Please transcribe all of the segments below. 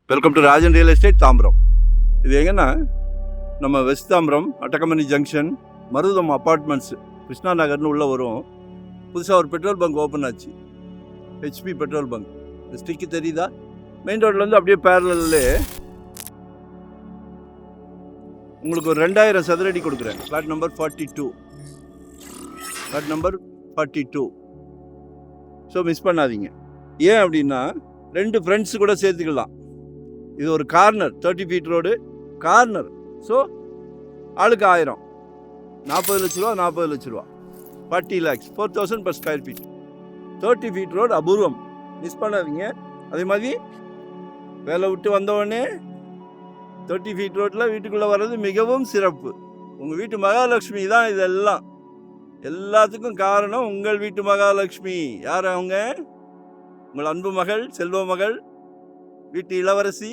Welcome to Rajan real estate Tambaram. இது எங்கன்னா நம்ம west Tambaram Attakamani junction Marutham apartments Krishna நகர்னு உள்ளே வரும். புதுசாக ஒரு பெட்ரோல் பங்க் ஓப்பன் ஆச்சு, ஹெச்பி பெட்ரோல் பங்க். ஸ்டிக்கு தெரியுதா? மெயின் ரோட்லேருந்து அப்படியே பேரலே உங்களுக்கு ஒரு 2000 சதுரடி கொடுக்குறேன். Flat number 42. Flat number 42. So miss பண்ணாதீங்க. ஏன் அப்படின்னா 2 ஃப்ரெண்ட்ஸ் கூட சேர்த்துக்கலாம். இது ஒரு corner, 30 feet road corner. So ஆளுக்கு 1000, 40 லட்ச ரூபா 40 லட்ச ரூபா, 40 lakhs, 4000 per square feet. 30 feet road அபூர்வம், மிஸ் பண்ணாதீங்க. அதே மாதிரி வேலை விட்டு வந்தவொடனே 30 ஃபீட் ரோட்டில் வீட்டுக்குள்ளே வர்றது மிகவும் சிறப்பு. உங்கள் வீட்டு மகாலட்சுமி தான் இதெல்லாம். எல்லாத்துக்கும் காரணம் உங்கள் வீட்டு மகாலட்சுமி. யார் அவங்க? உங்கள் அன்பு மகள், செல்வ மகள், வீட்டு இளவரசி.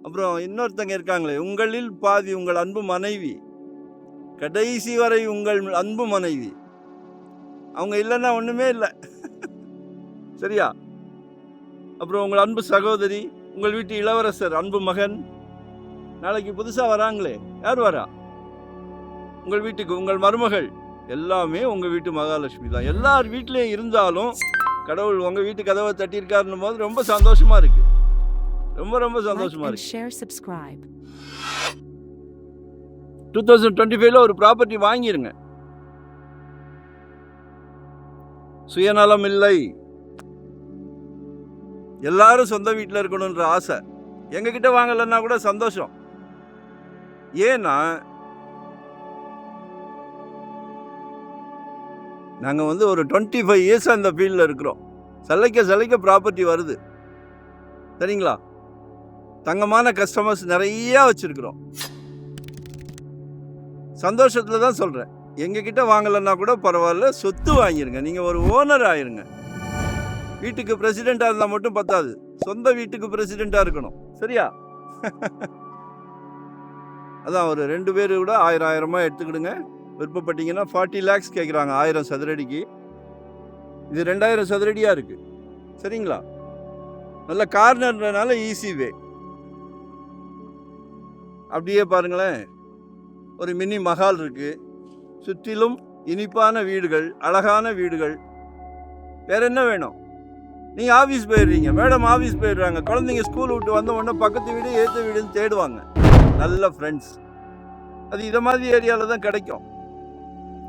அப்புறம் இன்னொருத்தங்க இருக்காங்களே, உங்களில் பாதி உங்கள் அன்பு மனைவி, கடைசி வரை உங்கள் அன்பு மனைவி. அவங்க இல்லைன்னா ஒன்றுமே இல்லை. சரியா? அப்புறம் உங்கள் அன்பு சகோதரி, உங்கள் வீட்டு இளவரசர், அன்பு மகன். நாளைக்கு புதுசாக வராங்களே, யார் வரா? உங்கள் வீட்டுக்கு உங்கள் மருமகள். எல்லாமே உங்கள் வீட்டு மகாலட்சுமி தான். எல்லார் வீட்லேயும் இருந்தாலும் கடவுள் உங்கள் வீட்டு கதவை தட்டியிருக்காருன்னும் போது ரொம்ப சந்தோஷமாக இருக்குது. ரொம்ப ரொம்ப சந்தோஷமா இருக்கு. 2025ல ஒரு ப்ராப்பர்ட்டி வாங்கிருங்க. சுயநலம் இல்லை, எல்லாரும் சொந்த வீட்டில் இருக்கணும்ன்ற ஆசை. எங்ககிட்ட வாங்கலன்னா கூட சந்தோஷம். ஏன்னா நாங்கள் ஒரு 25 இயர்ஸ் அந்த ஃபீல்டில் இருக்கிறோம். சலைக்க ப்ராப்பர்ட்டி வருது. சரிங்களா? தங்கமான கஸ்டமர்ஸ் நிறையா வச்சுருக்குறோம். சந்தோஷத்தில் தான் சொல்கிறேன். எங்ககிட்ட வாங்கலைன்னா கூட பரவாயில்ல, சொத்து வாங்கிருங்க. நீங்கள் ஒரு ஓனர் ஆயிருங்க. வீட்டுக்கு பிரசிடெண்ட்டாக இருந்தால் மட்டும் பத்தாது, சொந்த வீட்டுக்கு பிரசிடெண்ட்டாக இருக்கணும். சரியா? அதான் ஒரு 2 பேர் கூட 1000 எடுத்துக்கிடுங்க. விருப்பப்பட்டீங்கன்னா 40 lakhs கேட்குறாங்க 1000 சதுரடிக்கு. இது 2000 சதுரடியாக இருக்குது. சரிங்களா? நல்ல கார்னர்ன்றனால ஈஸி வே. அப்படியே பாருங்களேன், ஒரு மினி மஹால் இருக்குது. சுற்றிலும் இனிப்பான வீடுகள், அழகான வீடுகள். வேற என்ன வேணும்? நீங்கள் ஆஃபீஸ் போயிடுறீங்க, மேடம் ஆஃபீஸ் போயிடுறாங்க, குழந்தைங்க ஸ்கூல் விட்டு வந்த உடனே பக்கத்து வீடு ஏற்ற வீடுன்னு தேடுவாங்க. நல்ல ஃப்ரெண்ட்ஸ் அது இதை மாதிரி ஏரியாவில் தான் கிடைக்கும்.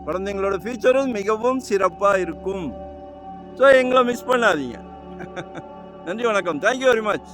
குழந்தைங்களோட ஃபியூச்சரும் மிகவும் சிறப்பாக இருக்கும். ஸோ எங்களை மிஸ் பண்ணாதீங்க. நன்றி, வணக்கம். Thank you very much.